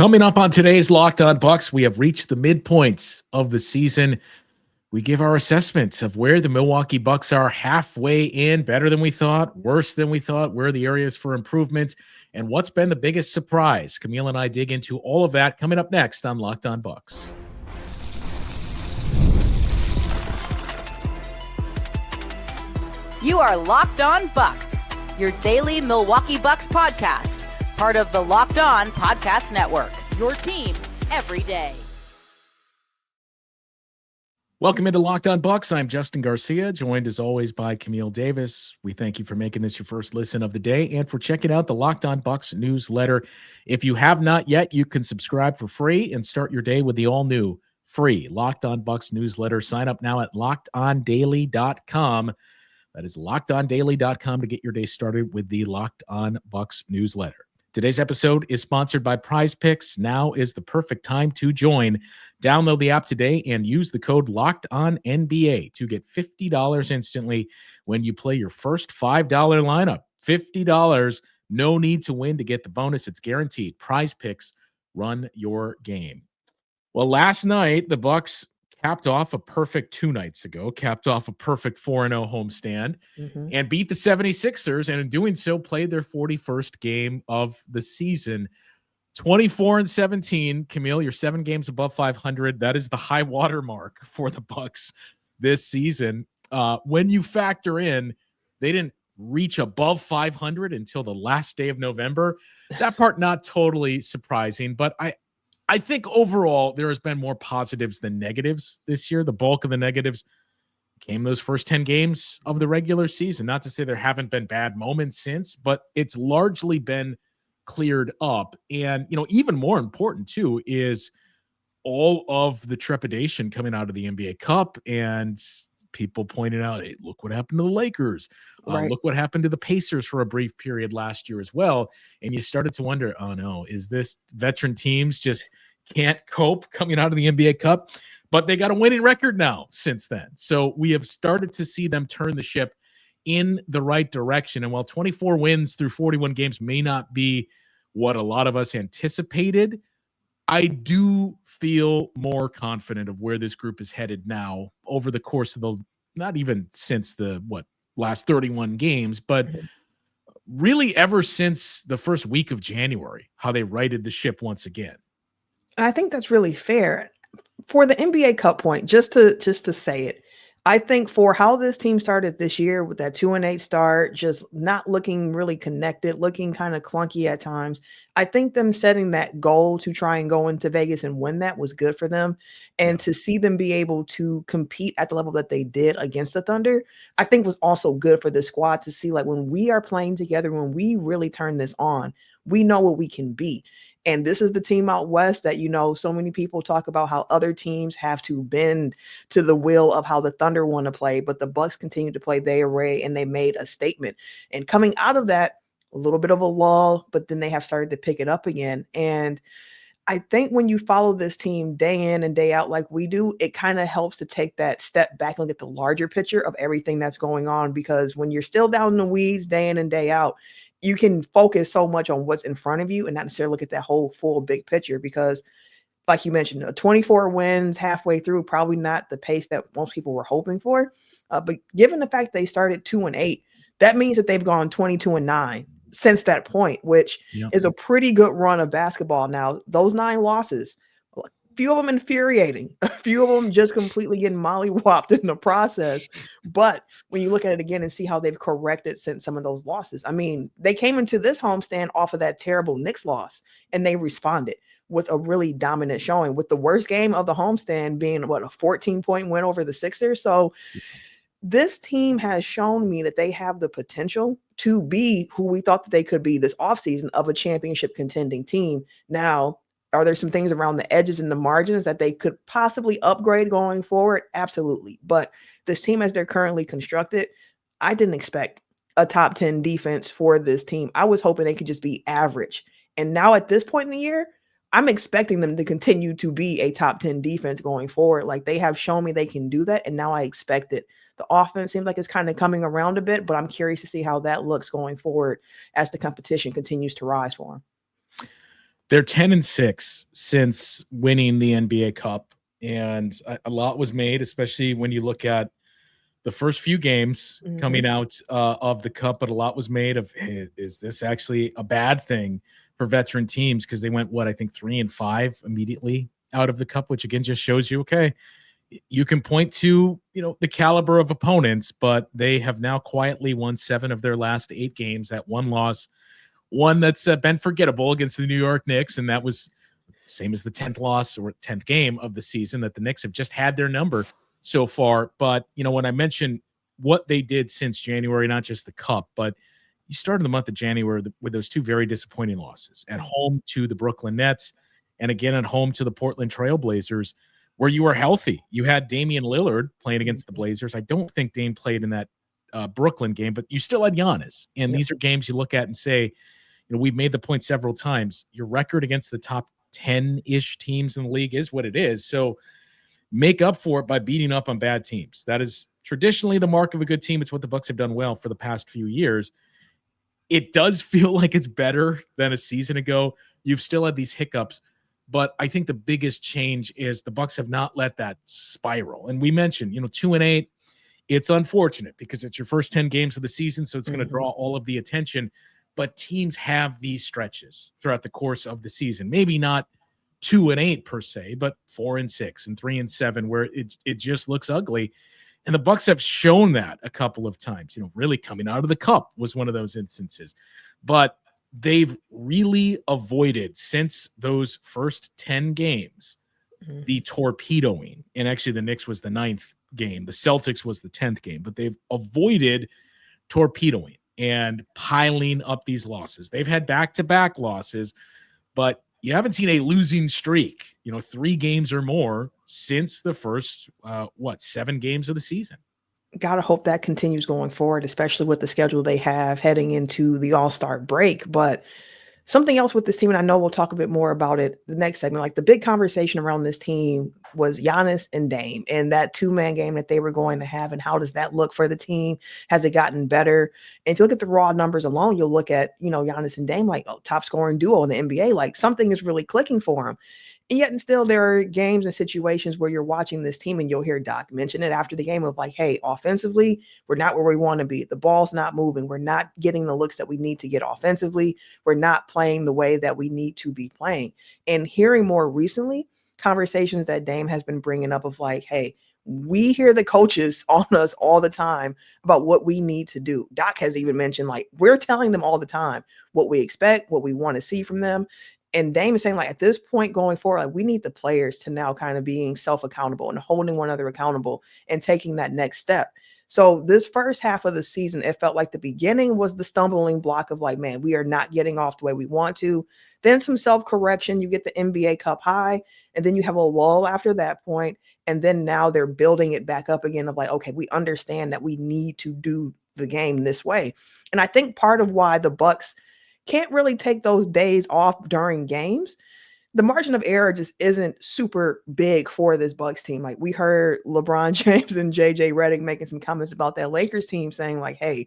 Coming up on today's Locked On Bucks, we have reached the midpoint of the season. We give our assessment of where the Milwaukee Bucks are halfway in, better than we thought, worse than we thought, where are the areas for improvement, and what's been the biggest surprise. Camille and I dig into all of that coming up next on Locked On Bucks. You are Locked On Bucks, your daily Milwaukee Bucks podcast, part of the Locked On Podcast Network, your team every day. Welcome into Locked On Bucks. I'm Justin Garcia, joined as always by Camille Davis. We thank you for making this your first listen of the day and for checking out the Locked On Bucks newsletter. If you have not yet, you can subscribe for free and start your day with the all-new free Locked On Bucks newsletter. Sign up now at lockedondaily.com. That is lockedondaily.com to get your day started with the Locked On Bucks newsletter. Today's episode is sponsored by Prize Picks. Now is the perfect time to join. Download the app today and use the code LOCKEDONNBA to get $50 instantly when you play your first $5 lineup. $50, no need to win to get the bonus. It's guaranteed. Prize Picks, run your game. Well, last night, the Bucks capped off a perfect 2 nights ago, capped off a perfect 4-0 homestand, and beat the 76ers, and in doing so, played their 41st game of the season. 24-17, Camille, you're 7 games above 500. That is the high water mark for the Bucks this season. When you factor in, they didn't reach above 500 until the last day of November. That part not totally surprising, but I think overall there has been more positives than negatives this year. The bulk of the negatives came those first 10 games of the regular season. Not to say there haven't been bad moments since, but it's largely been cleared up. And, even more important too is all of the trepidation coming out of the NBA Cup and people pointing out, hey, look what happened to the Lakers. Right. Look what happened to the Pacers for a brief period last year as well. And you started to wonder, oh no, is this veteran teams just can't cope coming out of the NBA Cup? But they got a winning record now since then. So we have started to see them turn the ship in the right direction. And while 24 wins through 41 games may not be what a lot of us anticipated, I do feel more confident of where this group is headed now over the course of not even since the last 31 games, but really ever since the first week of January, how they righted the ship once again. And I think that's really fair for the NBA Cup point. Just to say it, I think for how this team started this year with that 2-8 start, just not looking really connected, looking kind of clunky at times. I think them setting that goal to try and go into Vegas and win that was good for them. And to see them be able to compete at the level that they did against the Thunder, I think was also good for the squad to see, like, when we are playing together, when we really turn this on, we know what we can be. And this is the team out west that, so many people talk about how other teams have to bend to the will of how the Thunder want to play, but the Bucks continue to play their way, and they made a statement. And coming out of that, a little bit of a lull, but then they have started to pick it up again. And I think when you follow this team day in and day out like we do, it kind of helps to take that step back and look at the larger picture of everything that's going on, because when you're still down in the weeds day in and day out, you can focus so much on what's in front of you and not necessarily look at that whole full big picture, because like you mentioned, 24 wins halfway through, probably not the pace that most people were hoping for. But given the fact they started 2-8, that means that they've gone 22-9 since that point, which is a pretty good run of basketball. Now, those 9 losses, a few of them infuriating, a few of them just completely getting mollywopped in the process. But when you look at it again and see how they've corrected since some of those losses, I mean, they came into this homestand off of that terrible Knicks loss, and they responded with a really dominant showing, with the worst game of the homestand being a 14-point win over the Sixers. So this team has shown me that they have the potential to be who we thought that they could be this offseason, of a championship contending team. Now, are there some things around the edges and the margins that they could possibly upgrade going forward? Absolutely. But this team, as they're currently constructed, I didn't expect a top 10 defense for this team. I was hoping they could just be average. And now at this point in the year, I'm expecting them to continue to be a top 10 defense going forward. Like, they have shown me they can do that, and now I expect it. The offense seems like it's kind of coming around a bit, but I'm curious to see how that looks going forward as the competition continues to rise for them. They're 10-6 since winning the NBA Cup, and a lot was made, especially when you look at the first few games coming out of the Cup. But a lot was made of, hey, is this actually a bad thing for veteran teams? Because they went, I think 3-5 immediately out of the Cup, which again just shows you, okay, you can point to, the caliber of opponents, but they have now quietly won 7 of their last 8 games. That one loss, one that's been forgettable against the New York Knicks, and that was same as the 10th loss or 10th game of the season, that the Knicks have just had their number so far. But, when I mentioned what they did since January, not just the Cup, but you started the month of January with those 2 very disappointing losses at home to the Brooklyn Nets and again at home to the Portland Trail Blazers, where you were healthy. You had Damian Lillard playing against the Blazers. I don't think Dame played in that Brooklyn game, but you still had Giannis. And these are games you look at and say, we've made the point several times. Your record against the top 10-ish teams in the league is what it is. So make up for it by beating up on bad teams. That is traditionally the mark of a good team. It's what the Bucks have done well for the past few years. It does feel like it's better than a season ago. You've still had these hiccups, but I think the biggest change is the Bucks have not let that spiral. And we mentioned, 2-8. It's unfortunate because it's your first 10 games of the season, so it's going to draw all of the attention. But teams have these stretches throughout the course of the season. Maybe not 2-8 per se, but 4-6 and 3-7, where it just looks ugly. And the Bucks have shown that a couple of times. Really coming out of the Cup was one of those instances. But they've really avoided, since those first 10 games, the torpedoing. And actually, the Knicks was the 9th game. The Celtics was the 10th game. But they've avoided torpedoing and piling up these losses. They've had back-to-back losses, but you haven't seen a losing streak, 3 games or more since the first, 7 games of the season. Gotta hope that continues going forward, especially with the schedule they have heading into the All-Star break. But something else with this team, and I know we'll talk a bit more about it the next segment, like the big conversation around this team was Giannis and Dame and that 2-man game that they were going to have, and how does that look for the team? Has it gotten better? And if you look at the raw numbers alone, you'll look at, Giannis and Dame, like top scoring duo in the NBA, like something is really clicking for them. And yet and still there are games and situations where you're watching this team and you'll hear Doc mention it after the game of like, hey, offensively, we're not where we want to be. The ball's not moving. We're not getting the looks that we need to get offensively. We're not playing the way that we need to be playing. And hearing more recently conversations that Dame has been bringing up of like, hey, we hear the coaches on us all the time about what we need to do. Doc has even mentioned like, we're telling them all the time what we expect, what we want to see from them. And Dame is saying, like, at this point going forward, like, we need the players to now kind of being self-accountable and holding one another accountable and taking that next step. So this first half of the season, it felt like the beginning was the stumbling block of like, man, we are not getting off the way we want to. Then some self-correction, you get the NBA Cup high, and then you have a lull after that point. And then now they're building it back up again of like, okay, we understand that we need to do the game this way. And I think part of why the Bucks can't really take those days off during games, the margin of error just isn't super big for this Bucks team. Like we heard LeBron James and JJ Redick making some comments about that Lakers team saying like, hey,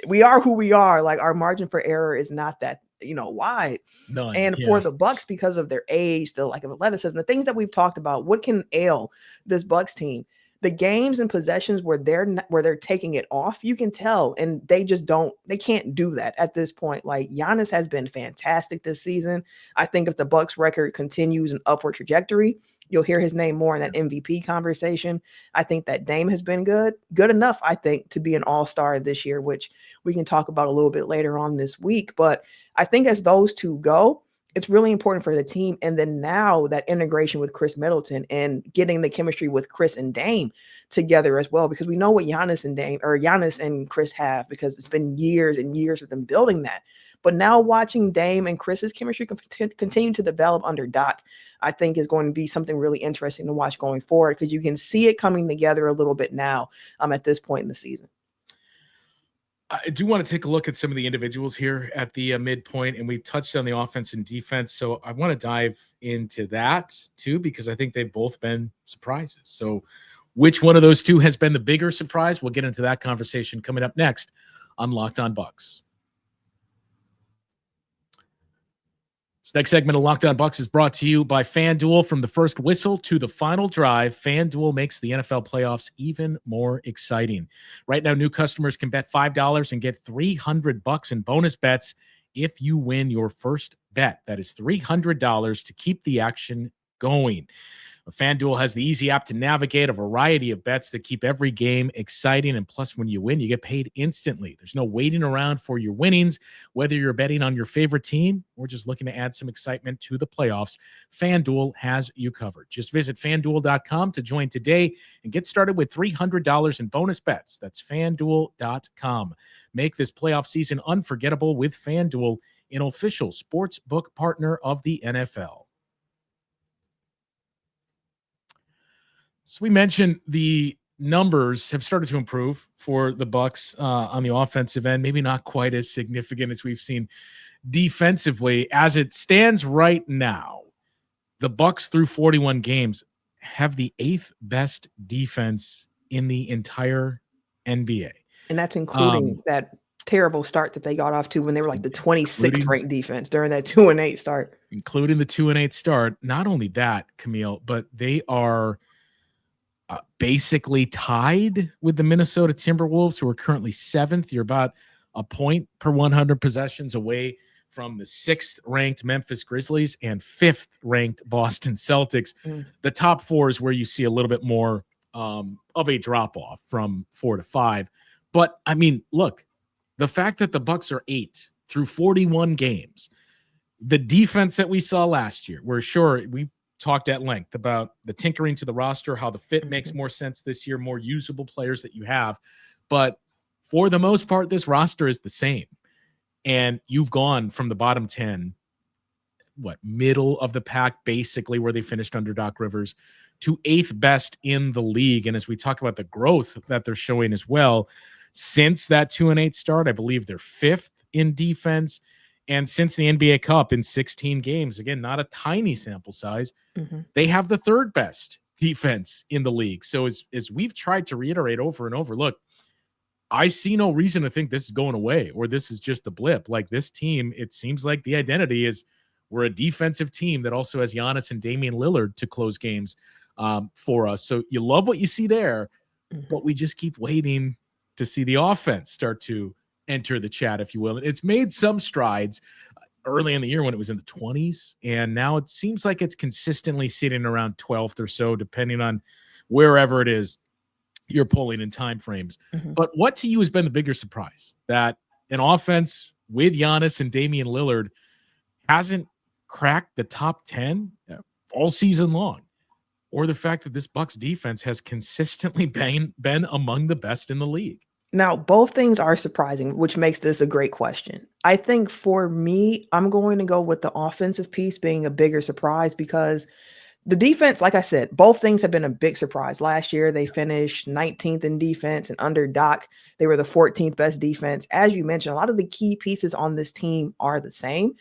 we are who we are. Like our margin for error is not that, wide. None, and for the Bucks, because of their age, the lack of athleticism, the things that we've talked about, what can ail this Bucks team? The games and possessions where they're taking it off, you can tell, and they can't do that at this point. Like Giannis has been fantastic this season. I think if the Bucks record continues an upward trajectory, you'll hear his name more in that MVP conversation. I think that Dame has been good enough, I think, to be an all-star this year, which we can talk about a little bit later on this week. But I think as those two go, it's really important for the team. And then now that integration with Khris Middleton and getting the chemistry with Khris and Dame together as well, because we know what Giannis and Khris have, because it's been years and years of them building that. But now watching Dame and Chris's chemistry continue to develop under Doc, I think is going to be something really interesting to watch going forward, because you can see it coming together a little bit now at this point in the season. I do want to take a look at some of the individuals here at the midpoint, and we touched on the offense and defense. So I want to dive into that too, because I think they've both been surprises. So which one of those two has been the bigger surprise? We'll get into that conversation coming up next on Locked On Bucks. This next segment of Locked On Bucks is brought to you by FanDuel. From the first whistle to the final drive, FanDuel makes the NFL playoffs even more exciting. Right now, new customers can bet $5 and get $300 in bonus bets if you win your first bet. That is $300 to keep the action going. FanDuel has the easy app to navigate a variety of bets that keep every game exciting. And plus, when you win, you get paid instantly. There's no waiting around for your winnings, whether you're betting on your favorite team or just looking to add some excitement to the playoffs. FanDuel has you covered. Just visit FanDuel.com to join today and get started with $300 in bonus bets. That's FanDuel.com. Make this playoff season unforgettable with FanDuel, an official sportsbook partner of the NFL. So we mentioned the numbers have started to improve for the Bucks on the offensive end, maybe not quite as significant as we've seen defensively. As it stands right now, the Bucks through 41 games have the 8th best defense in the entire NBA. And that's including that terrible start that they got off to when they were like the 26th ranked defense during that 2-8 start. Including the 2-8 start. Not only that, Camille, but they are basically tied with the Minnesota Timberwolves, who are currently 7th. You're about a point per 100 possessions away from the 6th ranked Memphis Grizzlies and 5th ranked Boston Celtics. The top 4 is where you see a little bit more of a drop off from 4 to 5. But I mean, look, the fact that the Bucks are 8 through 41 games, the defense that we saw last year, we're sure we've talked at length about the tinkering to the roster, how the fit makes more sense this year, more usable players that you have. But for the most part, this roster is the same. And you've gone from the bottom 10, middle of the pack, basically, where they finished under Doc Rivers, to 8th best in the league. And as we talk about the growth that they're showing as well, since that 2-8 start, I believe they're 5th in defense. And since the NBA Cup in 16 games, again, not a tiny sample size, they have the 3rd best defense in the league. So as we've tried to reiterate over and over, look, I see no reason to think this is going away or this is just a blip. Like this team, it seems like the identity is we're a defensive team that also has Giannis and Damian Lillard to close games for us. So you love what you see there, but we just keep waiting to see the offense start to enter the chat, if you will. It's made some strides early in the year when it was in the 20s, and now it seems like it's consistently sitting around 12th or so, depending on wherever it is you're pulling in time frames. But what to you has been the bigger surprise? That an offense with Giannis and Damian Lillard hasn't cracked the top 10 all season long, or the fact that this Bucks defense has consistently been among the best in the league? Now, both things are surprising, which makes this a great question. I think for me, I'm going to go with the offensive piece being a bigger surprise because the defense, like I said, both things have been a big surprise. Last year, they finished 19th in defense, and under Doc, they were the 14th best defense. As you mentioned, a lot of the key pieces on this team are the same.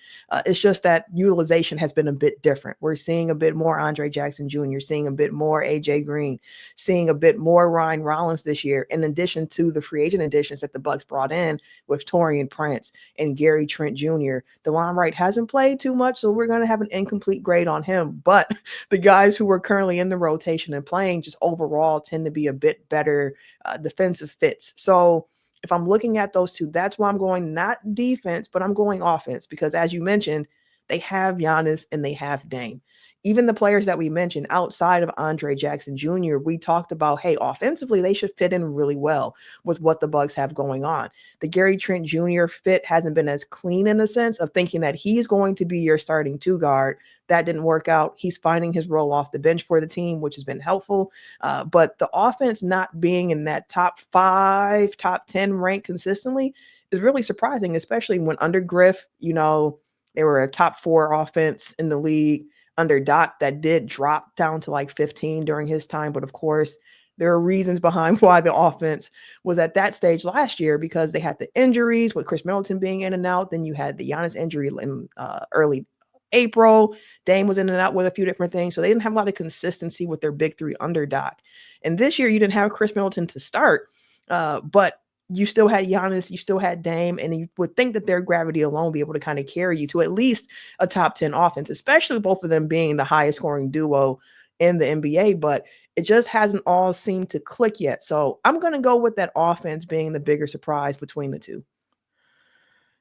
It's just that utilization has been a bit different. We're seeing a bit more Andre Jackson Jr., seeing a bit more AJ Green, seeing a bit more Ryan Rollins this year, in addition to the free agent additions that the Bucks brought in with Taurean Prince and Gary Trent Jr. DeLon Wright hasn't played too much, so we're going to have an incomplete grade on him. But the guys who are currently in the rotation and playing just overall tend to be a bit better defensive fits. So if I'm looking at those two, that's why I'm going not defense, but I'm going offense because as you mentioned, they have Giannis and they have Dame. Even the players that we mentioned outside of Andre Jackson Jr., we talked about, hey, offensively, they should fit in really well with what the Bucks have going on. The Gary Trent Jr. fit hasn't been as clean in the sense of thinking that he's going to be your starting 2 guard. That didn't work out. He's finding his role off the bench for the team, which has been helpful. But the offense not being in that top 5, top 10 rank consistently is really surprising, especially when under Griff, they were a top 4 offense in the league. Under Doc, that did drop down to like 15 during his time. But of course, there are reasons behind why the offense was at that stage last year because they had the injuries with Khris Middleton being in and out. Then you had the Giannis injury in early April. Dame was in and out with a few different things. So they didn't have a lot of consistency with their big 3 under Doc. And this year, you didn't have Khris Middleton to start. But you still had Giannis, you still had Dame, and you would think that their gravity alone would be able to kind of carry you to at least a top 10 offense, especially both of them being the highest scoring duo in the NBA, but it just hasn't all seemed to click yet. So I'm going to go with that offense being the bigger surprise between the two.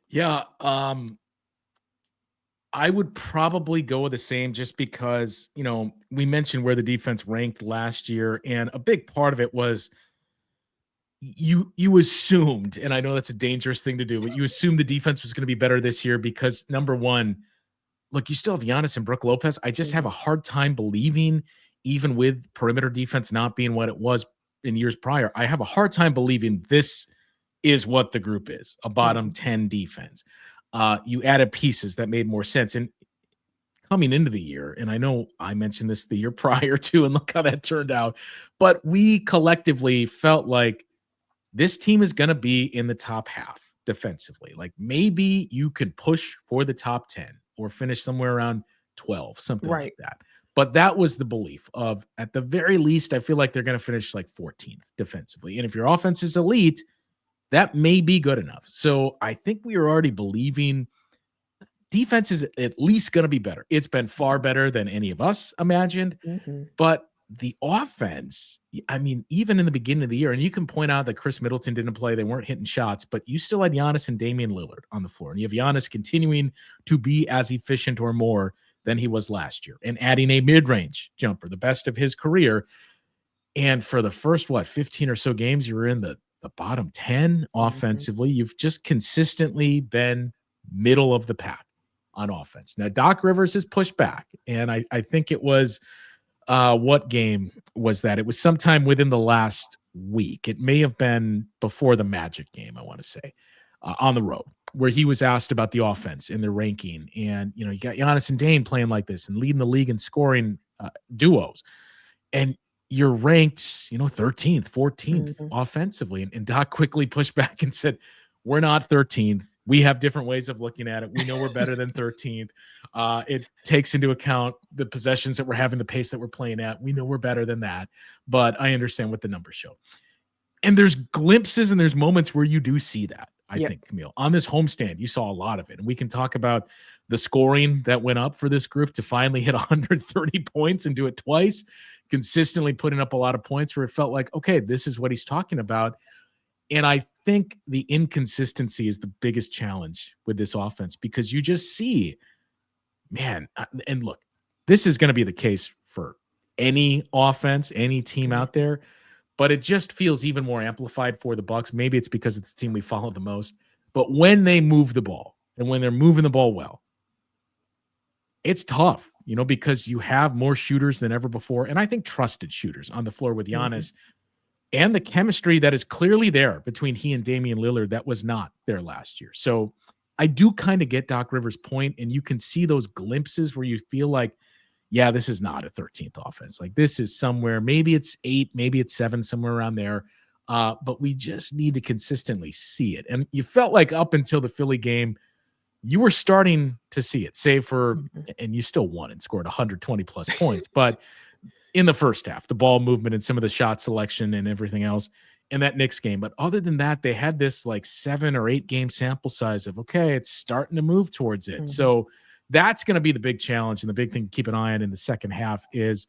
Yeah, I would probably go with the same just because, we mentioned where the defense ranked last year, and a big part of it was you assumed, and I know that's a dangerous thing to do, but you assumed the defense was going to be better this year because, number one, look, you still have Giannis and Brook Lopez. I just have a hard time believing, even with perimeter defense not being what it was in years prior, I have a hard time believing this is what the group is, a bottom 10 defense. You added pieces that made more sense. And coming into the year, and I know I mentioned this the year prior to, and look how that turned out, but we collectively felt like this team is going to be in the top half defensively. Like maybe you could push for the top 10 or finish somewhere around 12, something like that. But that was the belief of, at the very least, I feel like they're going to finish like 14th defensively. And if your offense is elite, that may be good enough. So I think we are already believing defense is at least going to be better. It's been far better than any of us imagined. But the offense, I mean, even in the beginning of the year, and you can point out that Khris Middleton didn't play, they weren't hitting shots, but you still had Giannis and Damian Lillard on the floor. And you have Giannis continuing to be as efficient or more than he was last year, and adding a mid-range jumper, the best of his career. And for the first, 15 or so games, you were in the bottom 10 offensively. You've just consistently been middle of the pack on offense. Now, Doc Rivers has pushed back, and I think it was what game was that? It was sometime within the last week. It may have been before the Magic game, I want to say, on the road, where he was asked about the offense and their ranking. And, you got Giannis and Dame playing like this and leading the league in scoring duos. And you're ranked, 13th, 14th offensively. And Doc quickly pushed back and said, we're not 13th. We have different ways of looking at it. We know we're better than 13th. It takes into account the possessions that we're having, the pace that we're playing at. We know we're better than that, but I understand what the numbers show. And there's glimpses and there's moments where you do see that, I think, Camille. On this homestand, you saw a lot of it. And we can talk about the scoring that went up for this group to finally hit 130 points and do it twice, consistently putting up a lot of points where it felt like, okay, this is what he's talking about. And I think the inconsistency is the biggest challenge with this offense, because you just see, man, and look, this is going to be the case for any offense, any team out there, but it just feels even more amplified for the Bucks. Maybe it's because it's the team we follow the most, but when they move the ball and when they're moving the ball well, it's tough, because you have more shooters than ever before. And I think trusted shooters on the floor with Giannis. And the chemistry that is clearly there between he and Damian Lillard that was not there last year. So I do kind of get Doc Rivers' point, and you can see those glimpses where you feel like, yeah, this is not a 13th offense. Like this is somewhere, maybe it's 8, maybe it's 7, somewhere around there. But we just need to consistently see it. And you felt like up until the Philly game, you were starting to see it, save for, and you still won and scored 120 plus points, but in the first half, the ball movement and some of the shot selection and everything else in that Knicks game. But other than that, they had this like 7 or 8 game sample size of, okay, it's starting to move towards it. So that's going to be the big challenge. And the big thing to keep an eye on in the second half is,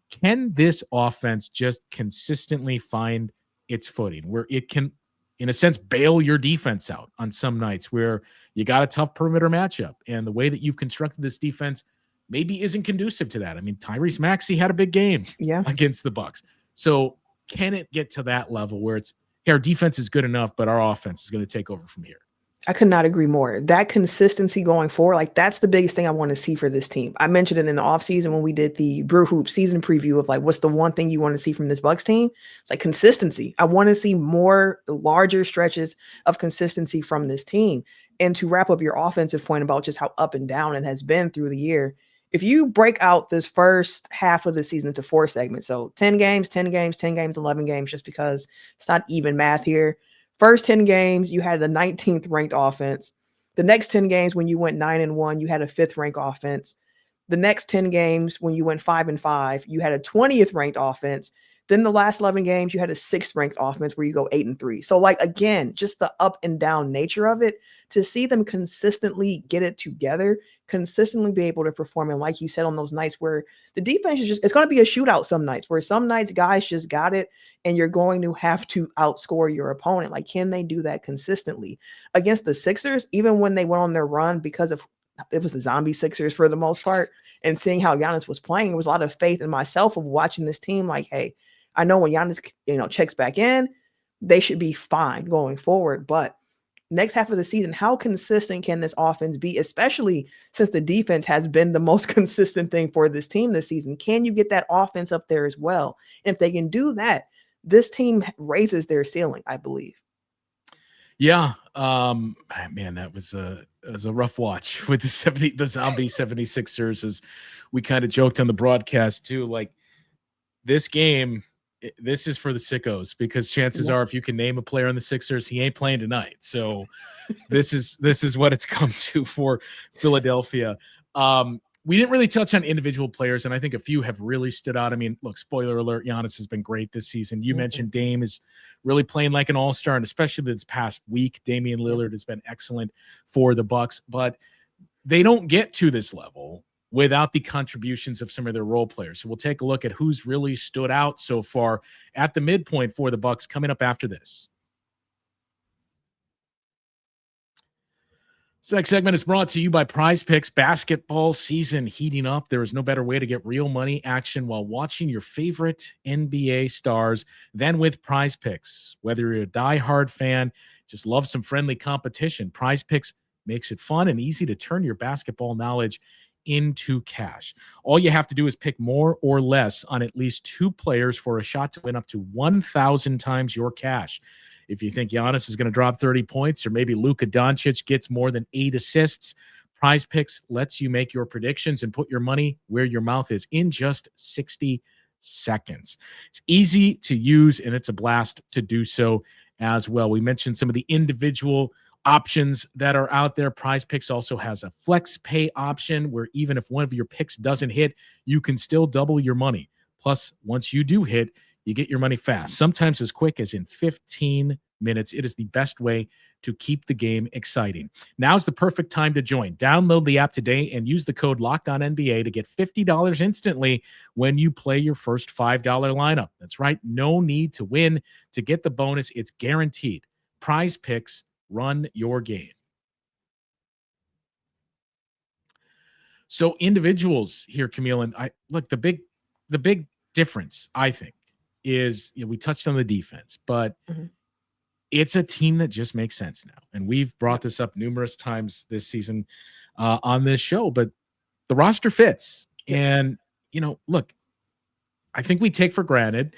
can this offense just consistently find its footing where it can, in a sense, bail your defense out on some nights where you got a tough perimeter matchup, and the way that you've constructed this defense maybe isn't conducive to that. I mean, Tyrese Maxey had a big game against the Bucks. So can it get to that level where it's, hey, our defense is good enough, but our offense is going to take over from here? I could not agree more. That consistency going forward, like that's the biggest thing I want to see for this team. I mentioned it in the offseason when we did the Brew Hoop season preview of like, what's the one thing you want to see from this Bucks team? It's like consistency. I want to see more larger stretches of consistency from this team. And to wrap up your offensive point about just how up and down it has been through the year, if you break out this first half of the season into 4 segments, so 10 games, 10 games, 10 games, 11 games, just because it's not even math here. First 10 games, you had the 19th ranked offense. The next 10 games, when you went 9-1, you had a 5th ranked offense. The next 10 games, when you went 5-5, you had a 20th ranked offense. Then the last 11 games, you had a 6th ranked offense where you go 8-3. So like, again, just the up and down nature of it, to see them consistently get it together, consistently be able to perform. And like you said, on those nights where the defense is just, it's going to be a shootout some nights, where some nights guys just got it and you're going to have to outscore your opponent. Like, can they do that consistently? Against the Sixers, even when they went on their run, because of it was the zombie Sixers for the most part, and seeing how Giannis was playing, there was a lot of faith in myself of watching this team. Like, hey, I know when Giannis, checks back in, they should be fine going forward. But next half of the season, how consistent can this offense be, especially since the defense has been the most consistent thing for this team this season? Can you get that offense up there as well? And if they can do that, this team raises their ceiling, I believe. Yeah. Man, that was a rough watch with the zombie 76ers, as we kind of joked on the broadcast too. Like, this game, this is for the sickos, because chances are, if you can name a player on the Sixers, he ain't playing tonight. So this is what it's come to for Philadelphia. We didn't really touch on individual players, and I think a few have really stood out. I mean, look, spoiler alert, Giannis has been great this season. You mentioned Dame is really playing like an all-star, and especially this past week, Damian Lillard has been excellent for the Bucks. But they don't get to this level without the contributions of some of their role players. So we'll take a look at who's really stood out so far at the midpoint for the Bucks coming up after this. This next segment is brought to you by Prize Picks. Basketball season heating up. There is no better way to get real money action while watching your favorite NBA stars than with Prize Picks. Whether you're a diehard fan, just love some friendly competition, Prize Picks makes it fun and easy to turn your basketball knowledge into cash. All you have to do is pick more or less on at least 2 players for a shot to win up to 1,000 times your cash. If you think Giannis is going to drop 30 points, or maybe Luka Doncic gets more than 8 assists, Prize Picks lets you make your predictions and put your money where your mouth is in just 60 seconds. It's easy to use, and it's a blast to do so as well. We mentioned some of the individual options that are out there. Prize Picks also has a flex pay option where even if one of your picks doesn't hit, you can still double your money. Plus, once you do hit, you get your money fast, sometimes as quick as in 15 minutes. It is the best way to keep the game exciting. Now's the perfect time to join. Download the app today and use the code LOCKEDONNBA to get $50 instantly when you play your first $5 lineup. That's right. No need to win to get the bonus. It's guaranteed. Prize Picks, run your game. So individuals here, Camille, and I look, the big difference, I think, is, we touched on the defense, but it's a team that just makes sense now. And we've brought this up numerous times this season on this show, but the roster fits. And, look, I think we take for granted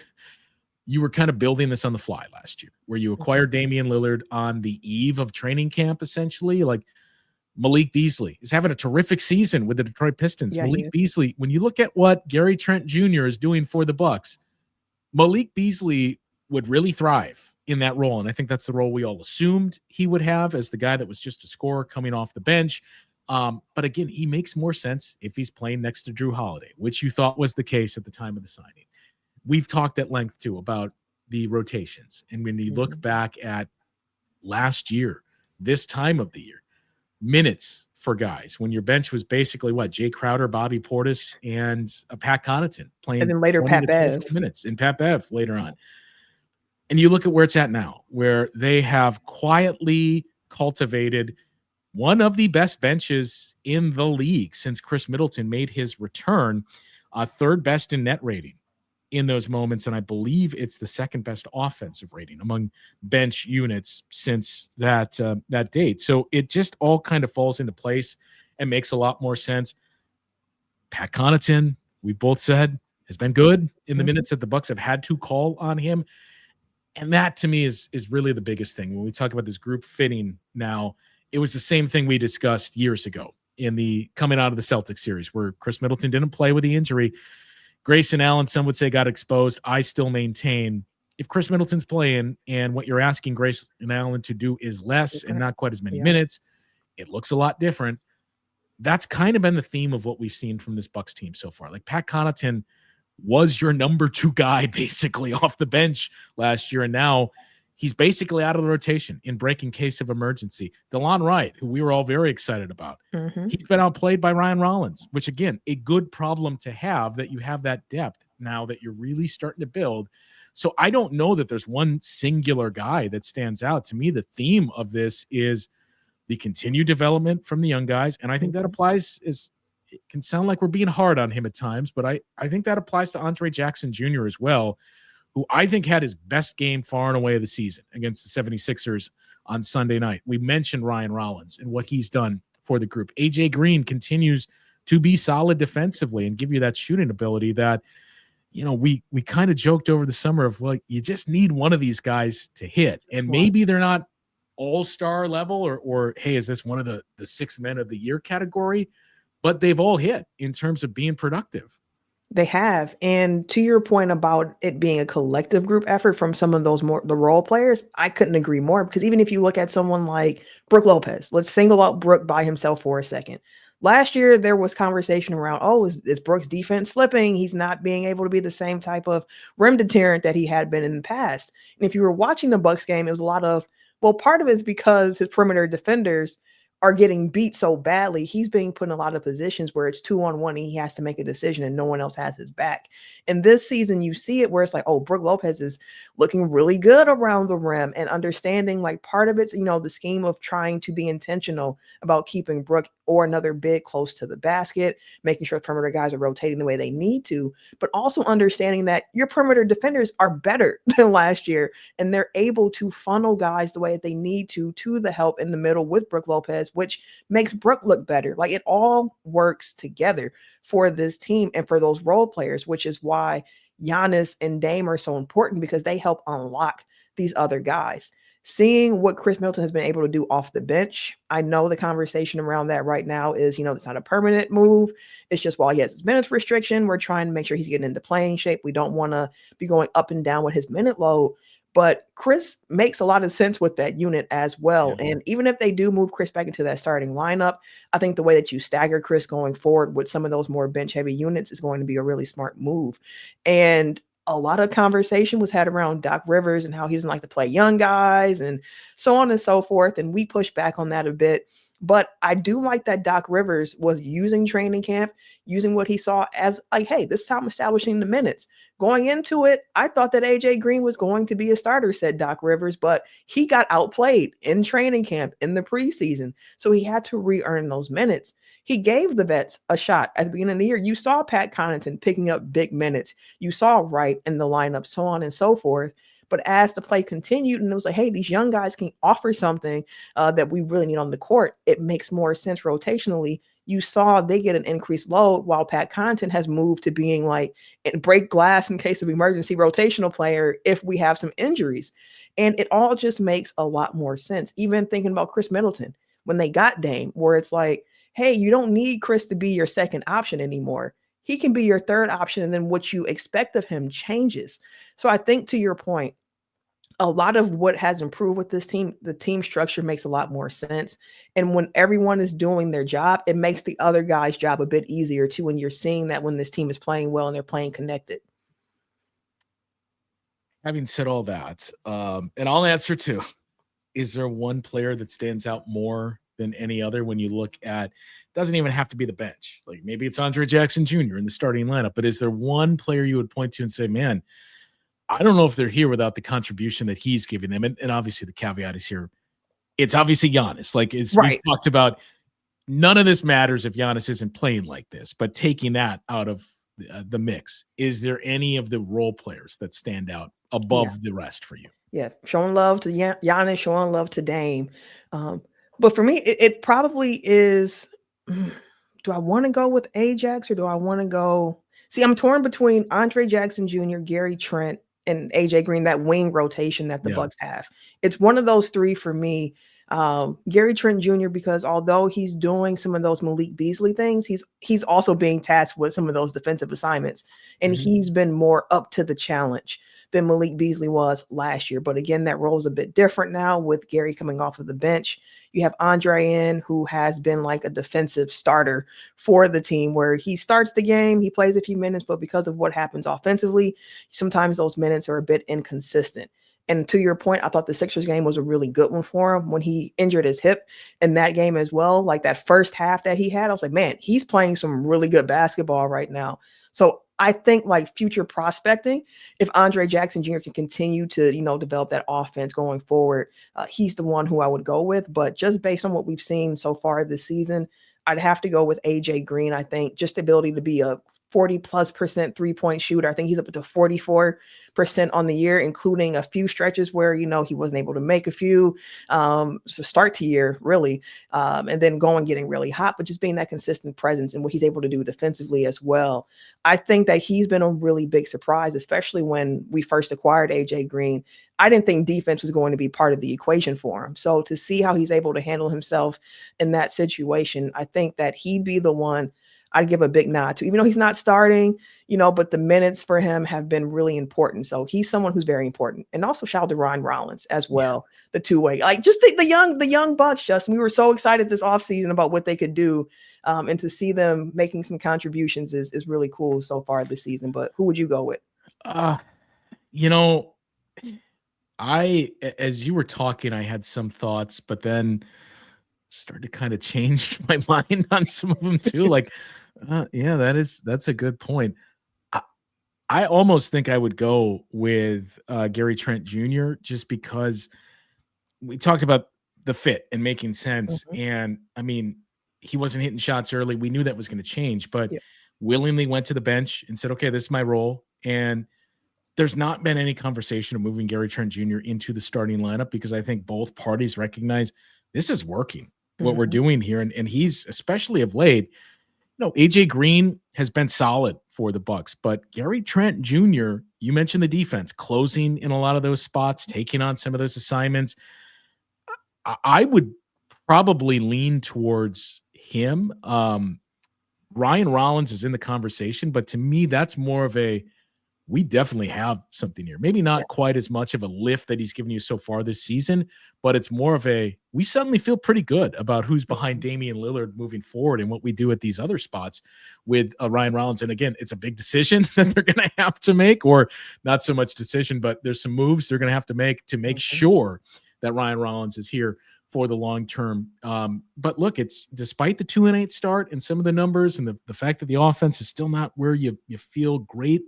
you were kind of building this on the fly last year, where you acquired Damian Lillard on the eve of training camp, essentially. Like, Malik Beasley is having a terrific season with the Detroit Pistons. Yeah, Malik Beasley, when you look at what Gary Trent Jr. is doing for the Bucks, Malik Beasley would really thrive in that role. And I think that's the role we all assumed he would have, as the guy that was just a scorer coming off the bench. But again, he makes more sense if he's playing next to Drew Holiday, which you thought was the case at the time of the signing. We've talked at length too about the rotations. And when you look back at last year, this time of the year, minutes for guys, when your bench was basically Jay Crowder, Bobby Portis, and Pat Connaughton playing, and then later Pat Bev minutes, and Pat Bev later on. And you look at where it's at now, where they have quietly cultivated one of the best benches in the league since Khris Middleton made his return, third best in net rating in those moments. And I believe it's the second best offensive rating among bench units since that date. So it just all kind of falls into place and makes a lot more sense. Pat Connaughton, we both said, has been good in the minutes that the Bucks have had to call on him. And that to me is really the biggest thing. When we talk about this group fitting now, it was the same thing we discussed years ago in the coming out of the Celtics series, where Khris Middleton didn't play with the injury. Grayson Allen, some would say, got exposed. I still maintain, if Khris Middleton's playing and what you're asking Grayson Allen to do is less and not quite as many minutes, it looks a lot different. That's kind of been the theme of what we've seen from this Bucks team so far. Like, Pat Connaughton was your number 2 guy basically off the bench last year. And now he's basically out of the rotation in break in case of emergency. DeLon Wright, who we were all very excited about, he's been outplayed by Ryan Rollins, which again, a good problem to have, that you have that depth now that you're really starting to build. So I don't know that there's one singular guy that stands out. To me, the theme of this is the continued development from the young guys. And I think that applies, it can sound like we're being hard on him at times, but I think that applies to Andre Jackson Jr. as well, who I think had his best game far and away of the season against the 76ers on Sunday night. We mentioned Ryan Rollins and what he's done for the group. AJ Green continues to be solid defensively and give you that shooting ability that, you know, we kind of joked over the summer of, like, you just need one of these guys to hit. And maybe they're not all-star level or hey, is this one of the 6 men of the year category? But they've all hit in terms of being productive. They have. And to your point about it being a collective group effort from some of those the role players, I couldn't agree more, because even if you look at someone like Brook Lopez, let's single out Brook by himself for a second. Last year, there was conversation around, is Brook's defense slipping? He's not being able to be the same type of rim deterrent that he had been in the past. And if you were watching the Bucks game, it was a lot of, part of it is because his perimeter defenders are getting beat so badly. He's being put in a lot of positions where it's 2-on-1 and he has to make a decision and no one else has his back. And this season, you see it where it's like, Brook Lopez is looking really good around the rim, and understanding, like, part of it's, the scheme of trying to be intentional about keeping Brook or another big close to the basket, making sure perimeter guys are rotating the way they need to, but also understanding that your perimeter defenders are better than last year, and they're able to funnel guys the way that they need to the help in the middle with Brook Lopez, which makes Brook look better. Like, it all works together for this team and for those role players, which is why Giannis and Dame are so important, because they help unlock these other guys. Seeing what Khris Middleton has been able to do off the bench, I know the conversation around that right now is, it's not a permanent move. It's just, while he has his minutes restriction, we're trying to make sure he's getting into playing shape. We don't want to be going up and down with his minute load. But Khris makes a lot of sense with that unit as well. Yeah. And even if they do move Khris back into that starting lineup, I think the way that you stagger Khris going forward with some of those more bench-heavy units is going to be a really smart move. And a lot of conversation was had around Doc Rivers and how he doesn't like to play young guys and so on and so forth. And we pushed back on that a bit. But I do like that Doc Rivers was using training camp, using what he saw as, like, hey, this is how I'm establishing the minutes. Going into it, I thought that AJ Green was going to be a starter, said Doc Rivers, but he got outplayed in training camp in the preseason. So he had to re-earn those minutes. He gave the vets a shot at the beginning of the year. You saw Pat Connaughton picking up big minutes. You saw Wright in the lineup, so on and so forth. But as the play continued and it was like, hey, these young guys can offer something that we really need on the court, it makes more sense rotationally. You saw they get an increased load, while Pat Connaughton has moved to being like break glass in case of emergency rotational player if we have some injuries. And it all just makes a lot more sense. Even thinking about Khris Middleton when they got Dame, where it's like, hey, you don't need Khris to be your second option anymore. He can be your third option, and then what you expect of him changes. So I think, to your point, a lot of what has improved with this team, the team structure makes a lot more sense. And when everyone is doing their job, it makes the other guy's job a bit easier too. When you're seeing that when this team is playing well and they're playing connected. Having said all that, and I'll answer too, is there one player that stands out more than any other when you look at, doesn't even have to be the bench. Like, maybe it's Andre Jackson Jr. in the starting lineup, but is there one player you would point to and say, man, I don't know if they're here without the contribution that he's giving them. And obviously the caveat is here, it's obviously Giannis. Like, as we talked about, none of this matters if Giannis isn't playing like this, but taking that out of the mix, is there any of the role players that stand out above the rest for you? Yeah. Showing love to Giannis, showing love to Dame. But for me, it probably is, do I want to go with Ajax or do I want to go? See, I'm torn between Andre Jackson Jr., Gary Trent, and AJ Green, that wing rotation that the Bucks have. It's one of those three for me. Gary Trent Jr., because although he's doing some of those Malik Beasley things, he's also being tasked with some of those defensive assignments, and he's been more up to the challenge than Malik Beasley was last year. But again, that role is a bit different now with Gary coming off of the bench. You have Andre in, who has been like a defensive starter for the team, where he starts the game, he plays a few minutes, but because of what happens offensively, sometimes those minutes are a bit inconsistent. And to your point, I thought the Sixers game was a really good one for him when he injured his hip in that game as well. Like that first half that he had, I was like, man, he's playing some really good basketball right now. So I think like future prospecting, if Andre Jackson Jr. can continue to, develop that offense going forward, he's the one who I would go with. But just based on what we've seen so far this season, I'd have to go with AJ Green. I think just the ability to be a 40+% 3-point shooter. I think he's up to 44% on the year, including a few stretches where, he wasn't able to make a few, so start to year really, and then going getting really hot, but just being that consistent presence and what he's able to do defensively as well. I think that he's been a really big surprise, especially when we first acquired AJ Green. I didn't think defense was going to be part of the equation for him. So to see how he's able to handle himself in that situation, I think that he'd be the one I'd give a big nod to, even though he's not starting, but the minutes for him have been really important. So he's someone who's very important. And also shout out to Ryan Rollins as well, the two-way. Like just the young Bucks, Justin. We were so excited this offseason about what they could do. And to see them making some contributions is really cool so far this season. But who would you go with? As you were talking, I had some thoughts, but then started to kind of change my mind on some of them too. Like, that's a good point. I almost think I would go with Gary Trent Jr. just because we talked about the fit and making sense. And I mean, he wasn't hitting shots early. We knew that was going to change, but willingly went to the bench and said, okay, this is my role. And there's not been any conversation of moving Gary Trent Jr. into the starting lineup because I think both parties recognize this is working, what we're doing here. And he's, especially of late, AJ Green has been solid for the Bucks, but Gary Trent Jr., you mentioned the defense, closing in a lot of those spots, taking on some of those assignments. I would probably lean towards him. Ryan Rollins is in the conversation, but to me, that's more of we definitely have something here. Maybe not quite as much of a lift that he's given you so far this season, but it's more of we suddenly feel pretty good about who's behind Damian Lillard moving forward and what we do at these other spots with Ryan Rollins. And again, it's a big decision that they're going to have to make, or not so much decision, but there's some moves they're going to have to make sure that Ryan Rollins is here for the long term. But look, it's despite the 2-8 start and some of the numbers and the fact that the offense is still not where you feel great,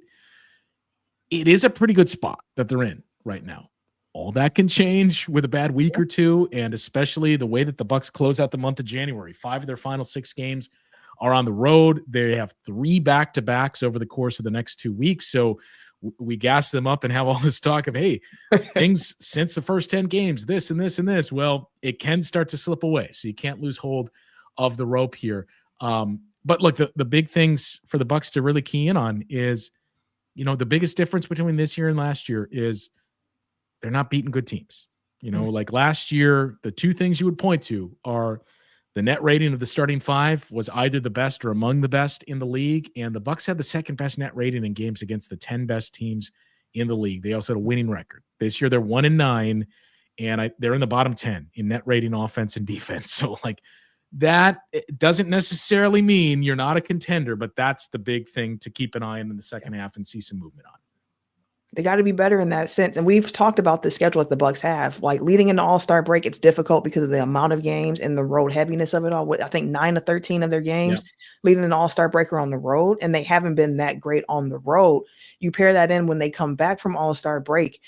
it is a pretty good spot that they're in right now. All that can change with a bad week or two, and especially the way that the Bucks close out the month of January. 5 of their final 6 games are on the road. They have 3 back-to-backs over the course of the next 2 weeks. So we gas them up and have all this talk of, hey, things since the first 10 games, this and this and this. Well, it can start to slip away. So you can't lose hold of the rope here. But look, the big things for the Bucks to really key in on is, the biggest difference between this year and last year is they're not beating good teams. Like last year, the 2 things you would point to are the net rating of the starting 5 was either the best or among the best in the league. And the Bucks had the second best net rating in games against the 10 best teams in the league. They also had a winning record. This year, they're 1-9, and they're in the bottom 10 in net rating, offense, and defense. So that doesn't necessarily mean you're not a contender, but that's the big thing to keep an eye on in the second half and see some movement on. They got to be better in that sense. And we've talked about the schedule that the Bucks have. Like leading into All-Star break, it's difficult because of the amount of games and the road heaviness of it all. I think 9 of 13 of their games leading into All-Star break are on the road, and they haven't been that great on the road. You pair that in when they come back from All-Star break,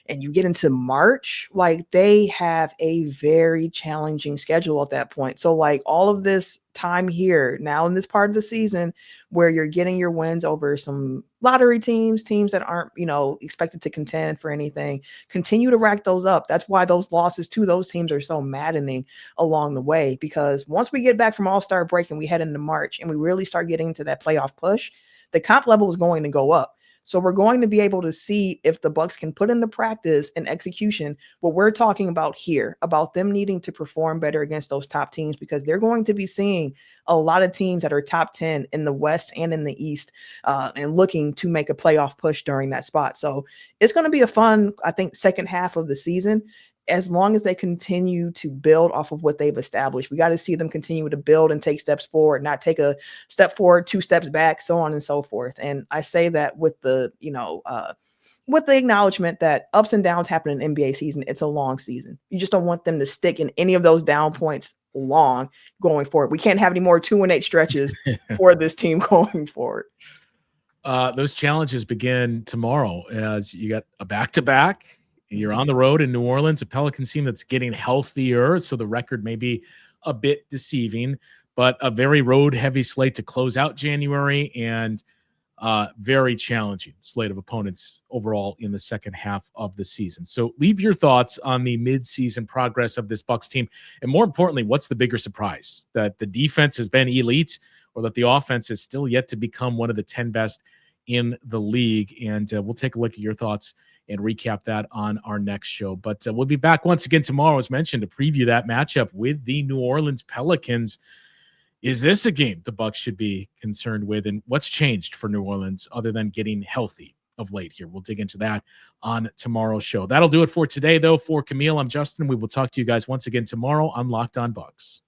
and you get into March, they have a very challenging schedule at that point. So all of this time here now in this part of the season where you're getting your wins over some lottery teams that aren't, expected to contend for anything, continue to rack those up. That's why those losses to those teams are so maddening along the way, because once we get back from All-Star break and we head into March and we really start getting to that playoff push, the comp level is going to go up. So we're going to be able to see if the Bucks can put into practice and execution what we're talking about here, about them needing to perform better against those top teams, because they're going to be seeing a lot of teams that are top 10 in the West and in the East, and looking to make a playoff push during that spot. So it's going to be a fun, I think, second half of the season, as long as they continue to build off of what they've established. We got to see them continue to build and take steps forward, not take a step forward, 2 steps back, so on and so forth. And I say that with the, with the acknowledgement that ups and downs happen in NBA season. It's a long season. You just don't want them to stick in any of those down points long going forward. We can't have any more 2-8 stretches for this team going forward. Those challenges begin tomorrow as you got a back-to-back. You're on the road in New Orleans, a Pelicans team that's getting healthier, so the record may be a bit deceiving, but a very road-heavy slate to close out January, and very challenging slate of opponents overall in the second half of the season. So leave your thoughts on the mid-season progress of this Bucks team, and more importantly, what's the bigger surprise? That the defense has been elite, or that the offense is still yet to become one of the 10 best in the league? And we'll take a look at your thoughts and recap that on our next show. But we'll be back once again tomorrow, as mentioned, to preview that matchup with the New Orleans Pelicans. Is this a game the Bucks should be concerned with? And what's changed for New Orleans other than getting healthy of late here? We'll dig into that on tomorrow's show. That'll do it for today, though. For Camille, I'm Justin. We will talk to you guys once again tomorrow on Locked On Bucks.